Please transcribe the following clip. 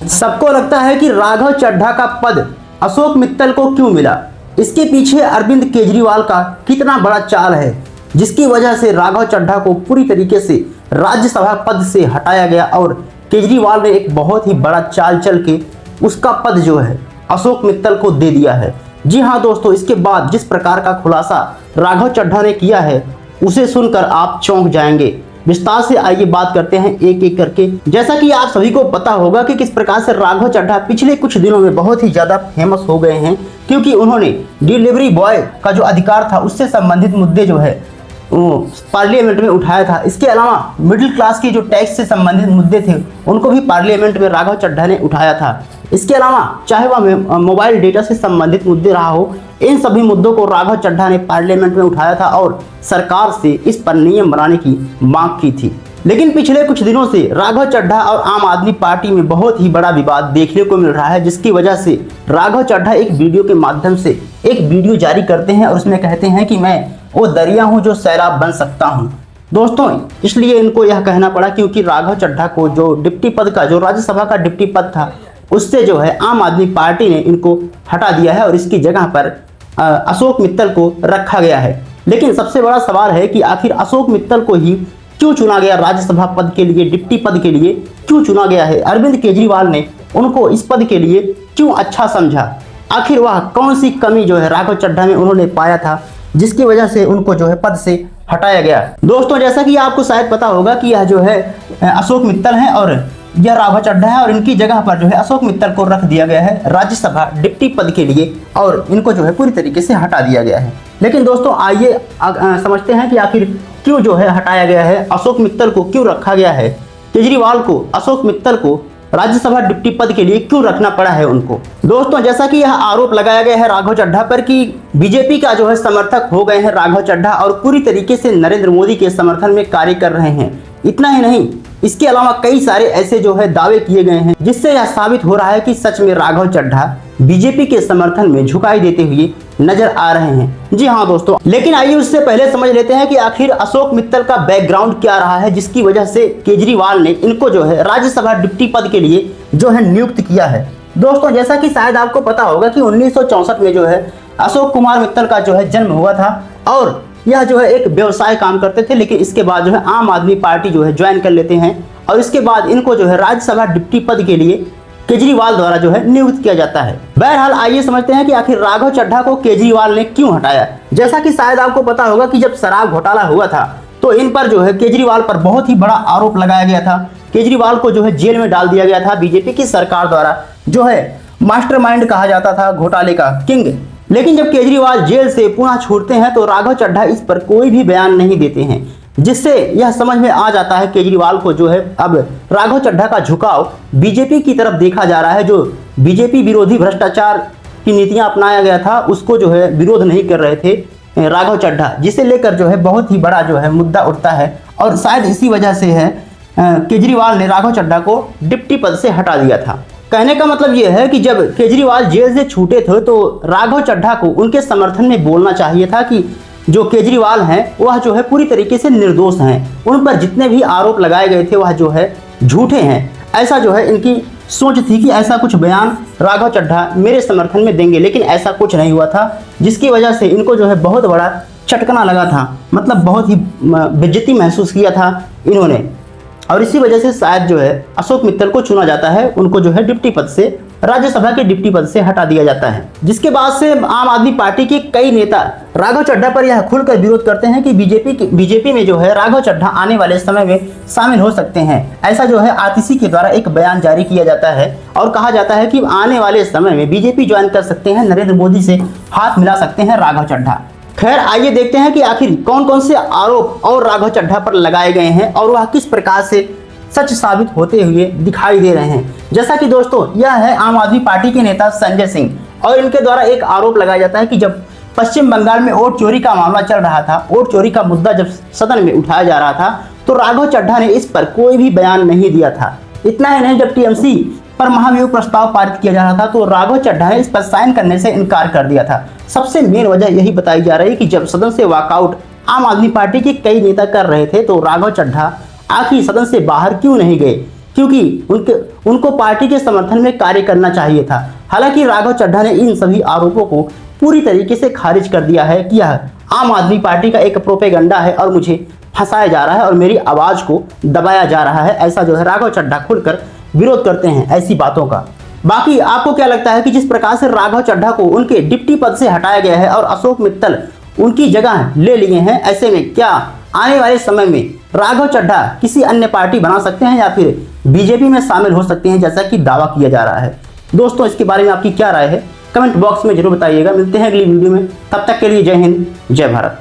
सबको लगता है कि राघव चड्ढा का पद अशोक मित्तल को क्यों मिला। इसके पीछे अरविंद केजरीवाल का कितना बड़ा चाल है, जिसकी वजह से राघव चड्ढा को पूरी तरीके से राज्यसभा पद से हटाया गया और केजरीवाल ने एक बहुत ही बड़ा चाल चल के उसका पद जो है अशोक मित्तल को दे दिया है। जी हाँ दोस्तों, इसके बाद जिस प्रकार का खुलासा राघव चड्ढा ने किया है उसे सुनकर आप चौंक जाएंगे। विस्तार से आइए बात करते हैं एक एक करके। जैसा कि आप सभी को पता होगा कि किस प्रकार से राघव चड्ढा पिछले कुछ दिनों में बहुत ही ज्यादा फेमस हो गए हैं, क्योंकि उन्होंने डिलीवरी बॉय का जो अधिकार था उससे संबंधित मुद्दे जो है पार्लियामेंट में उठाया था। इसके अलावा मिडिल क्लास के जो टैक्स से संबंधित मुद्दे थे उनको भी पार्लियामेंट में राघव चड्ढा ने उठाया था। इसके अलावा चाहे वह मोबाइल डेटा से संबंधित मुद्दे रहा हो, इन सभी मुद्दों को राघव चड्ढा ने पार्लियामेंट में उठाया था और सरकार से इस पर नियम बनाने की मांग की थी। लेकिन पिछले कुछ दिनों से राघव चड्ढा और आम आदमी पार्टी में बहुत ही बड़ा विवाद देखने को मिल रहा है, जिसकी वजह से राघव चड्ढा एक वीडियो के माध्यम से एक वीडियो जारी करते हैं और उसमें कहते हैं कि मैं वो दरिया हूं जो सैलाब बन सकता हूं। दोस्तों, इसलिए इनको यह कहना पड़ा क्योंकि राघव चड्ढा को जो डिप्टी पद का, जो राज्यसभा का डिप्टी पद था, उससे जो है आम आदमी पार्टी ने इनको हटा दिया है और इसकी जगह पर अशोक मित्तल को रखा गया है। लेकिन सबसे बड़ा सवाल है कि आखिर अशोक मित्तल को ही क्यों चुना गया राज्यसभा पद के लिए, डिप्टी पद के लिए क्यों चुना गया है? अरविंद केजरीवाल ने उनको इस पद के लिए क्यों अच्छा समझा? आखिर वह कौन सी कमी जो है राघव चड्ढा में उन्होंने पाया था जिसकी वजह से उनको जो है पद से हटाया गया? दोस्तों, जैसा कि आपको शायद पता होगा कि यह जो है अशोक मित्तल है और यह राघव चड्ढा है और इनकी जगह पर जो है अशोक मित्तल को रख दिया गया है राज्यसभा डिप्टी पद के लिए और इनको जो है पूरी तरीके से हटा दिया गया है। लेकिन दोस्तों, आइए समझते हैं कि आखिर क्यों जो है हटाया गया है, अशोक मित्तल को क्यों रखा गया है, केजरीवाल को अशोक मित्तल को राज्यसभा डिप्टी पद के लिए क्यों रखना पड़ा है उनको। दोस्तों, जैसा कि यह आरोप लगाया गया है राघव चड्ढा पर कि बीजेपी का जो है समर्थक हो गए हैं राघव चड्ढा और पूरी तरीके से नरेंद्र मोदी के समर्थन में कार्य कर रहे हैं। इतना ही नहीं, इसके अलावा कई सारे ऐसे जो है दावे किए गए हैं जिससे यह साबित हो रहा है कि सच में राघव चड्ढा बीजेपी के समर्थन में झुकाई देते हुए नजर आ रहे हैं। जी हाँ दोस्तों, लेकिन आइए उससे पहले समझ लेते हैं कि आखिर अशोक मित्तल का बैकग्राउंड क्या रहा है जिसकी वजह से केजरीवाल ने इनको जो है राज्यसभा डिप्टी पद के लिए जो है नियुक्त किया है। दोस्तों, जैसा कि शायद आपको पता होगा कि 1964 में जो है अशोक कुमार मित्तल का जो है जन्म हुआ था और यह जो है एक व्यवसाय काम करते थे, लेकिन इसके बाद जो है आम आदमी पार्टी जो है ज्वाइन कर लेते हैं और इसके बाद इनको जो है राज्यसभा डिप्टी पद के लिए केजरीवाल द्वारा जो है नियुक्त किया जाता है। बहरहाल आइए समझते हैं कि आखिर राघव चड्ढा को केजरीवाल ने क्यों हटाया। जैसा कि शायद आपको पता होगा कि जब शराब घोटाला हुआ था तो इन पर जो है केजरीवाल पर बहुत ही बड़ा आरोप लगाया गया था। केजरीवाल को जो है जेल में डाल दिया गया था बीजेपी की सरकार द्वारा, जो है मास्टरमाइंड कहा जाता था घोटाले का किंग। लेकिन जब केजरीवाल जेल से पुनः छूटते हैं तो राघव चड्ढा इस पर कोई भी बयान नहीं देते हैं, जिससे यह समझ में आ जाता है केजरीवाल को जो है अब राघव चड्ढा का झुकाव बीजेपी की तरफ देखा जा रहा है। जो बीजेपी विरोधी भ्रष्टाचार की नीतियां अपनाया गया था उसको जो है विरोध नहीं कर रहे थे राघव चड्ढा, जिसे लेकर जो है बहुत ही बड़ा जो है मुद्दा उठता है और शायद इसी वजह से है केजरीवाल ने राघव चड्ढा को डिप्टी पद से हटा दिया था। कहने का मतलब यह है कि जब केजरीवाल जेल से छूटे थे तो राघव चड्ढा को उनके समर्थन में बोलना चाहिए था कि जो केजरीवाल हैं वह जो है पूरी तरीके से निर्दोष हैं, उन पर जितने भी आरोप लगाए गए थे वह जो है झूठे हैं। ऐसा जो है इनकी सोच थी कि ऐसा कुछ बयान राघव चड्ढा मेरे समर्थन में देंगे, लेकिन ऐसा कुछ नहीं हुआ था, जिसकी वजह से इनको जो है बहुत बड़ा चटकना लगा था, मतलब बहुत ही बेइज्जती महसूस किया था इन्होंने और इसी वजह से शायद जो है अशोक मित्तल को चुना जाता है, उनको जो है डिप्टी पद से, राज्यसभा के डिप्टी पद से हटा दिया जाता है। जिसके बाद से आम आदमी पार्टी के कई नेता राघव चड्ढा पर यह खुलकर विरोध करते हैं कि बीजेपी में जो है राघव चड्ढा आने वाले समय में शामिल हो सकते हैं। ऐसा जो है आरटीसी के द्वारा एक बयान जारी किया जाता है और कहा जाता है कि आने वाले समय में बीजेपी ज्वाइन कर सकते हैं, नरेंद्र मोदी से हाथ मिला सकते हैं राघव चड्ढा। खैर, आइए देखते हैं कि आखिर कौन कौन से आरोप और राघव चड्ढा पर लगाए गए हैं और वह किस प्रकार से सच साबित होते हुए दिखाई दे रहे हैं। जैसा कि दोस्तों, यह है आम आदमी पार्टी के नेता संजय सिंह और इनके द्वारा एक आरोप लगाया जाता है कि जब पश्चिम बंगाल में वोट चोरी का मामला चल रहा था, वोट चोरी का मुद्दा जब सदन में उठाया जा रहा था तो राघव चड्ढा ने इस पर कोई भी बयान नहीं दिया था। इतना ही नहीं, जब टीएमसी पर महाभियोग प्रस्ताव पारित किया जा रहा था तो राघव चड्ढा ने इस पर साइन करने से इनकार कर दिया था। सबसे मेन वजह यही बताई जा रही है कि जब सदन से वॉकआउट आम आदमी पार्टी के कई नेता कर रहे थे तो राघव चड्ढा आखिर सदन से बाहर क्यों नहीं गए, क्योंकि उनको पार्टी के समर्थन में कार्य करना चाहिए था। हालांकि राघव चड्ढा ने इन सभी आरोपों को पूरी तरीके से खारिज कर दिया है कि यह आम आदमी पार्टी का एक प्रोपेगेंडा है और मुझे फंसाया जा रहा है और मेरी आवाज को दबाया जा रहा है। ऐसा जो है राघव चड्ढा खुलकर विरोध करते हैं ऐसी बातों का। बाकी आपको क्या लगता है कि जिस प्रकार से राघव चड्ढा को उनके डिप्टी पद से हटाया गया है और अशोक मित्तल उनकी जगह ले लिए हैं, ऐसे में क्या आने वाले समय में राघव चड्ढा किसी अन्य पार्टी बना सकते हैं या फिर बीजेपी में शामिल हो सकते हैं जैसा कि दावा किया जा रहा है? दोस्तों, इसके बारे में आपकी क्या राय है कमेंट बॉक्स में जरूर बताइएगा। मिलते हैं अगली वीडियो में, तब तक के लिए जय हिंद, जय भारत।